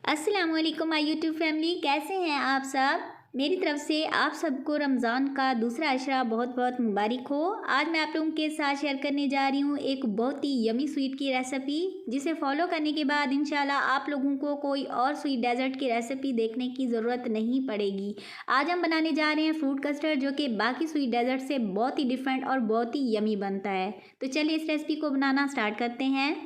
अस्सलाम वालेकुम my YouTube family, कैसे हैं आप सब। मेरी तरफ से आप सबको रमज़ान का दूसरा अशरा बहुत बहुत मुबारक हो। आज मैं आप लोगों के साथ शेयर करने जा रही हूँ एक बहुत ही यमी स्वीट की रेसिपी, जिसे फॉलो करने के बाद इंशाल्लाह आप लोगों को कोई और स्वीट डेज़र्ट की रेसिपी देखने की ज़रूरत नहीं पड़ेगी। आज हम बनाने जा रहे हैं फ्रूट कस्टर्ड, जो कि बाकी स्वीट डेज़र्ट से बहुत ही डिफरेंट और बहुत ही यमी बनता है। तो चलिए इस रेसिपी को बनाना स्टार्ट करते हैं।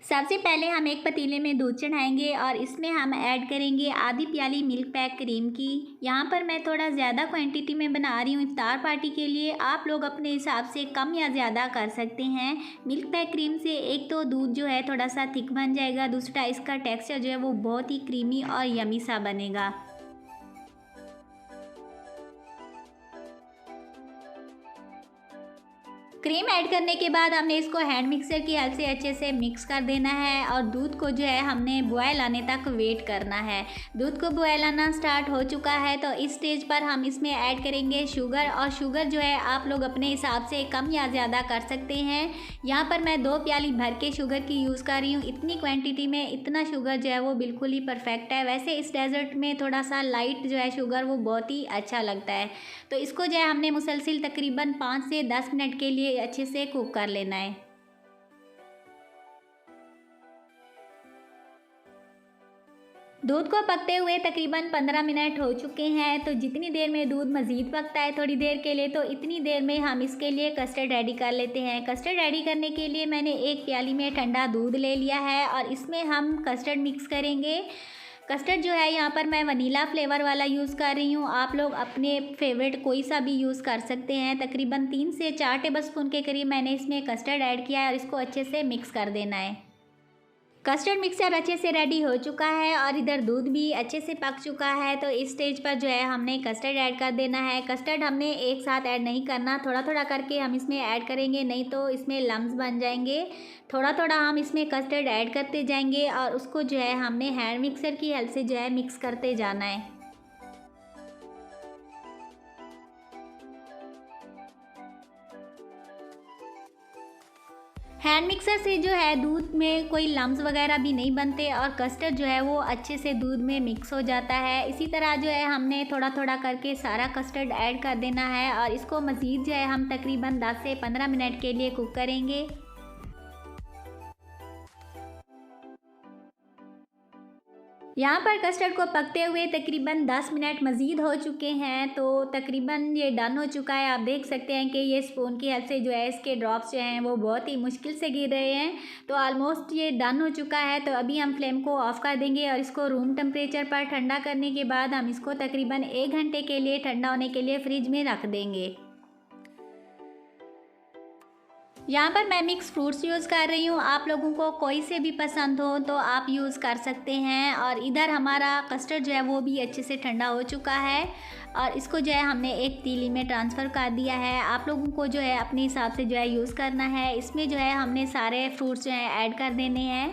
सबसे पहले हम एक पतीले में दूध चढ़ाएंगे और इसमें हम ऐड करेंगे आधी प्याली मिल्क पैक क्रीम की। यहाँ पर मैं थोड़ा ज़्यादा क्वांटिटी में बना रही हूँ इफ्तार पार्टी के लिए, आप लोग अपने हिसाब से कम या ज़्यादा कर सकते हैं। मिल्क पैक क्रीम से एक तो दूध जो है थोड़ा सा थिक बन जाएगा, दूसरा इसका टेक्स्चर जो है वो बहुत ही क्रीमी और यमी सा बनेगा। क्रीम ऐड करने के बाद हमने इसको हैंड मिक्सर की हेल्प से अच्छे से मिक्स कर देना है और दूध को जो है हमने बॉयल आने तक वेट करना है। दूध को बॉयल आना स्टार्ट हो चुका है तो इस स्टेज पर हम इसमें ऐड करेंगे शुगर, और शुगर जो है आप लोग अपने हिसाब से कम या ज़्यादा कर सकते हैं। यहाँ पर मैं 2 प्याली भर के शुगर की यूज़ कर रही हूँ। इतनी क्वान्टिटी में इतना शुगर जो है वो बिल्कुल ही परफेक्ट है। वैसे इस डेजर्ट में थोड़ा सा लाइट जो है शुगर वो बहुत ही अच्छा लगता है। तो इसको जो है हमने मुसलसिल तकरीबन 5 से 10 मिनट के लिए अच्छे से कुक कर लेना है। दूध को पकते हुए तकरीबन 15 मिनट हो चुके हैं। तो जितनी देर में दूध मज़ीद पकता है थोड़ी देर के लिए, तो इतनी देर में हम इसके लिए कस्टर्ड रेडी कर लेते हैं। कस्टर्ड रेडी करने के लिए मैंने एक प्याली में ठंडा दूध ले लिया है और इसमें हम कस्टर्ड मिक्स करेंगे। कस्टर्ड जो है यहाँ पर मैं वनीला फ्लेवर वाला यूज़ कर रही हूँ, आप लोग अपने फेवरेट कोई सा भी यूज़ कर सकते हैं। तकरीबन 3 से 4 टेबलस्पून के करीब मैंने इसमें कस्टर्ड ऐड किया है और इसको अच्छे से मिक्स कर देना है। कस्टर्ड मिक्सचर अच्छे से रेडी हो चुका है और इधर दूध भी अच्छे से पक चुका है। तो इस स्टेज पर जो है हमने कस्टर्ड ऐड कर देना है। कस्टर्ड हमने एक साथ ऐड नहीं करना, थोड़ा थोड़ा करके हम इसमें ऐड करेंगे, नहीं तो इसमें लम्स बन जाएंगे। थोड़ा थोड़ा हम इसमें कस्टर्ड ऐड करते जाएंगे और उसको जो है हमने हैंड मिक्सर की हेल्प से जो है मिक्स करते जाना है। हैंड मिक्सर से जो है दूध में कोई लम्स वगैरह भी नहीं बनते और कस्टर्ड जो है वो अच्छे से दूध में मिक्स हो जाता है। इसी तरह जो है हमने थोड़ा थोड़ा करके सारा कस्टर्ड ऐड कर देना है और इसको मज़ीद जो है हम तकरीबन 10 से 15 मिनट के लिए कुक करेंगे। यहाँ पर कस्टर्ड को पकते हुए तकरीबन 10 मिनट मज़ीद हो चुके हैं। तो तकरीबन ये डन हो चुका है। आप देख सकते हैं कि ये स्पून की हेल्प से जो है इसके ड्रॉप्स जो हैं वो बहुत ही मुश्किल से गिर रहे हैं। तो ऑलमोस्ट ये डन हो चुका है। तो अभी हम फ्लेम को ऑफ़ कर देंगे और इसको रूम टेम्परेचर पर ठंडा करने के बाद हम इसको तकरीबन 1 घंटे के लिए ठंडा होने के लिए फ्रिज में रख देंगे। यहाँ पर मैं मिक्स फ्रूट्स यूज़ कर रही हूँ, आप लोगों को कोई से भी पसंद हो तो आप यूज़ कर सकते हैं। और इधर हमारा कस्टर्ड जो है वो भी अच्छे से ठंडा हो चुका है और इसको जो है हमने एक तीली में ट्रांसफ़र कर दिया है। आप लोगों को जो है अपने हिसाब से जो है यूज़ करना है। इसमें जो है हमने सारे फ्रूट्स जो हैं ऐड कर देने हैं।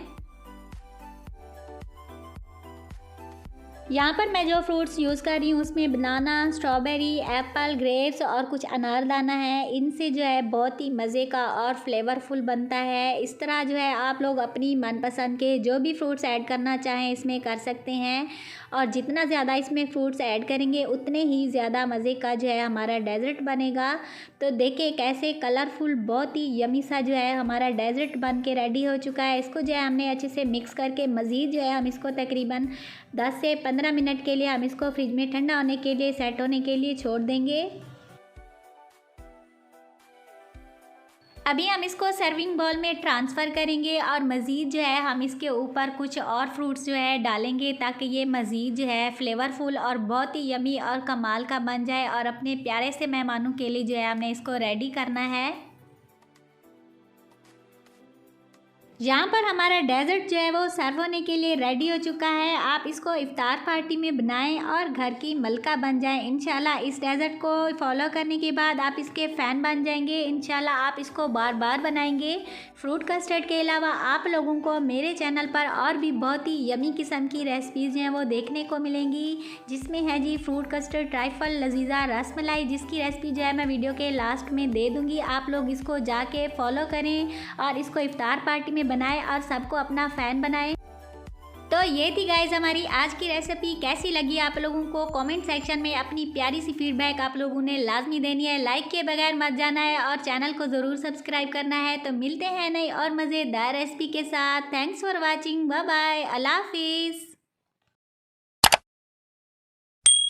यहाँ पर मैं जो फ्रूट्स यूज़ कर रही हूँ उसमें बनाना, स्ट्रॉबेरी, एप्पल, ग्रेप्स और कुछ अनारदाना है। इनसे जो है बहुत ही मज़े का और फ्लेवरफुल बनता है। इस तरह जो है आप लोग अपनी मनपसंद के जो भी फ्रूट्स ऐड करना चाहें इसमें कर सकते हैं और जितना ज़्यादा इसमें फ्रूट्स ऐड करेंगे उतने ही ज़्यादा मज़े का जो है हमारा डेज़र्ट बनेगा। तो देखिए कैसे कलरफुल बहुत ही यमी सा जो है हमारा डेज़र्ट बन के रेडी हो चुका है। इसको जो है हमने अच्छे से मिक्स करके मज़ीद जो है हम इसको तकरीबन 10 से 15 मिनट के लिए हम इसको फ्रिज में ठंडा होने के लिए, सेट होने के लिए छोड़ देंगे। अभी हम इसको सर्विंग बाउल में ट्रांसफ़र करेंगे और मज़ीद जो है हम इसके ऊपर कुछ और फ्रूट्स जो है डालेंगे, ताकि ये मज़ीद जो है फ्लेवरफुल और बहुत ही यमी और कमाल का बन जाए। और अपने प्यारे से मेहमानों के लिए जो है हमने इसको रेडी करना है। यहाँ पर हमारा डेज़र्ट जो है वो सर्व होने के लिए रेडी हो चुका है। आप इसको इफ्तार पार्टी में बनाएं और घर की मलका बन जाएं। इंशाल्लाह इस डेज़र्ट को फॉलो करने के बाद आप इसके फ़ैन बन जाएंगे। इंशाल्लाह आप इसको बार बार बनाएंगे। फ्रूट कस्टर्ड के अलावा आप लोगों को मेरे चैनल पर और भी बहुत ही यमी किस्म की रेसिपीज़ हैं वो देखने को मिलेंगी, जिसमें है जी fruit custard, trifle, Lazeeza, rasmalai, जिसकी रेसिपी जो है मैं वीडियो के लास्ट में दे दूँगी। आप लोग इसको जाके फॉलो करें और इसको इफ्तार पार्टी में बनाएं और सबको अपना फ़ैन बनाएं। तो तो ये थी गाइज हमारी आज की रेसिपी। कैसी लगी आप लोगों को कमेंट सेक्शन में अपनी प्यारी सी फीडबैक आप लोगों ने लाजमी देनी है। लाइक किए बगैर मत जाना है और चैनल को ज़रूर सब्सक्राइब करना है। तो मिलते हैं नई और मज़ेदार रेसिपी के साथ। Thanks for watching, bye bye, अल्लाह हाफिज़।